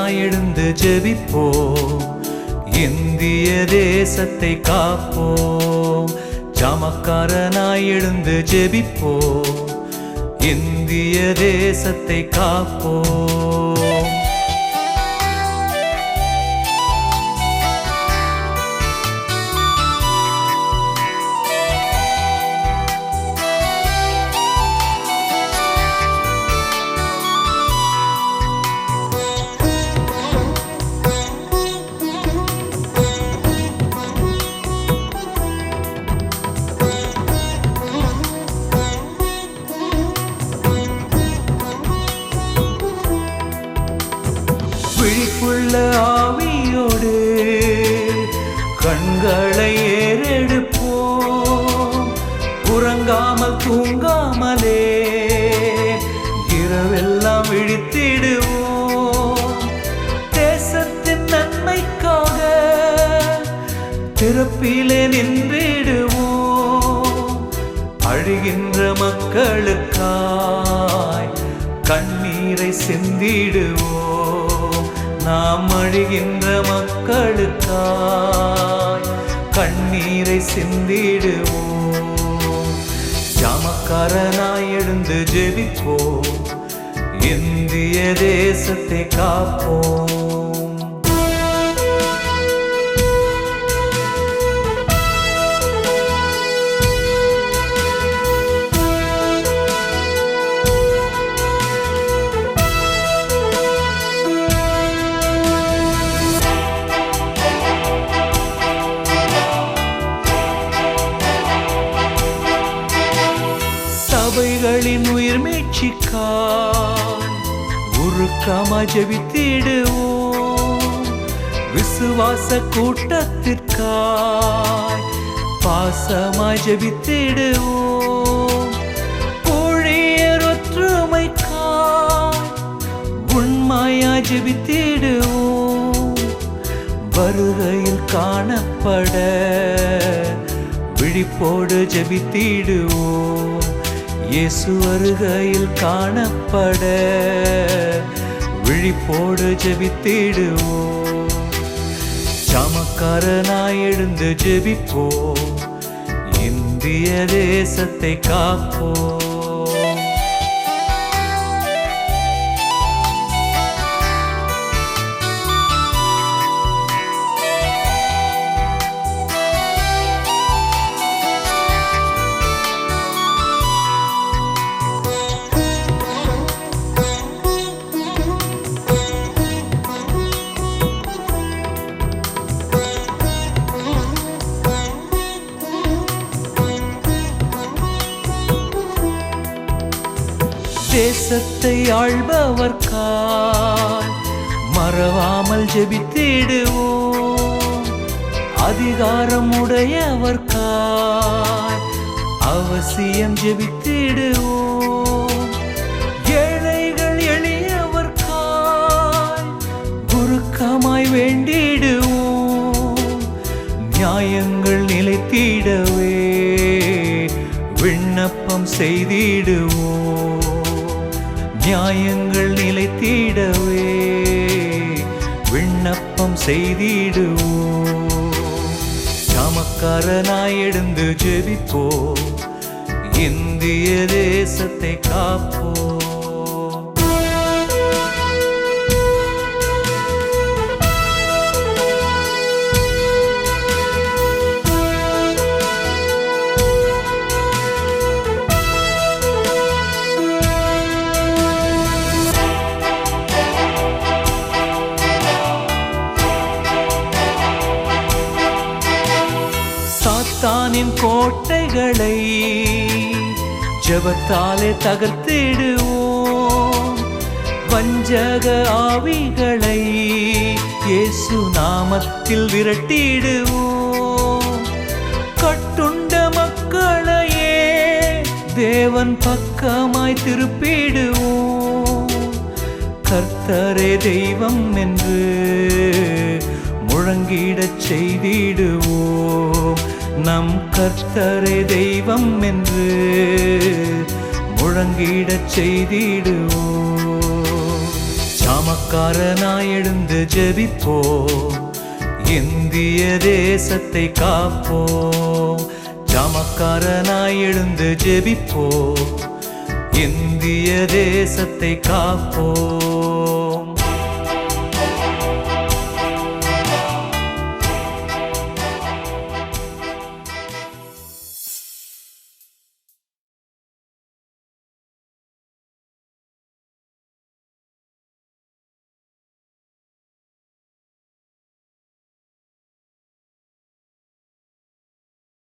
சமக்காரனாய் எழுந்து ஜெபிப்போம், இந்திய தேசத்தை காப்போம். சமக்காரனாய் எழுந்து ஜெபிப்போம், இந்திய தேசத்தை காப்போம். விழிப்புள்ள ஆவியோடு கண்களை ஏறெடுப்போம், உறங்காமல் தூங்காமலே இரவெல்லாம் விழித்திடுவோம். தேசத்தின் நன்மைக்காக திறப்பிலே நின்றிடுவோம், அழுகின்ற மக்களுக்காய் கண்ணீரை சிந்திடுவோம். நாம் அழுகின்ற மக்களுக்காய் கண்ணீரை சிந்திடுவோம். சமக்காரனாய் எழுந்து ஜெபிப்போம், இந்திய தேசத்தை காப்போம். சபைகளின் உயிர் மீட்சிக்காய் உருக்கமாய் ஜெபித்திடுவோம், விசுவாச கூட்டத்திற்காய் பாசமாய் ஜெபித்திடுவோம். ஊழியர் ஒற்றுமைக்காய் உண்மையாய் ஜெபித்திடுவோம், வருகையில் காணப்பட விழிப்போடு ஜெபித்திடுவோம். இயேசு வருகையில் காணப்பட விழிப்போடு ஜெபித்திடுவோம். சமக்காரனாய் எழுந்து ஜெபிப்போம், இந்திய தேசத்தை காப்போம். தேசத்தை ஆள்பவர்காய் மறவாமல் ஜெபித்திடுவோம், அதிகாரம் உடையவர்காய் அவசியம் ஜெபித்திடுவோம். ஏழைகள் எளியவர்காய் உருக்கமாய் வேண்டிடுவோம், நியாயங்கள் நிலைத்திடவே விண்ணப்பம் செய்திடுவோம். நியாயங்கள் நிலைத்திடவே விண்ணப்பம் செய்திடுவோம். சமக்காரனாய் எழுந்து ஜெபிப்போம், இந்திய தேசத்தை காப்போம். சாத்தானின் கோட்டைகளை ஜெபத்தாலே தகர்த்திடுவோம், வஞ்சக ஆவிகளை இயேசு நாமத்தில் விரட்டிடுவோம். கட்டுண்ட மக்களையே தேவன் பக்கமாய் திருப்பிடுவோம், கர்த்தரே தெய்வம் என்று முழங்கிடச் செய்திடுவோம். நம் கர்த்தரே தெய்வம் என்று முழங்கிடச் செய்திடுவோம். ஜாமக்காரனாய் எழுந்து ஜெபிப்போம், இந்திய தேசத்தை காப்போம். ஜாமக்காரனாய் எழுந்து ஜெபிப்போம், இந்திய தேசத்தை காப்போம்.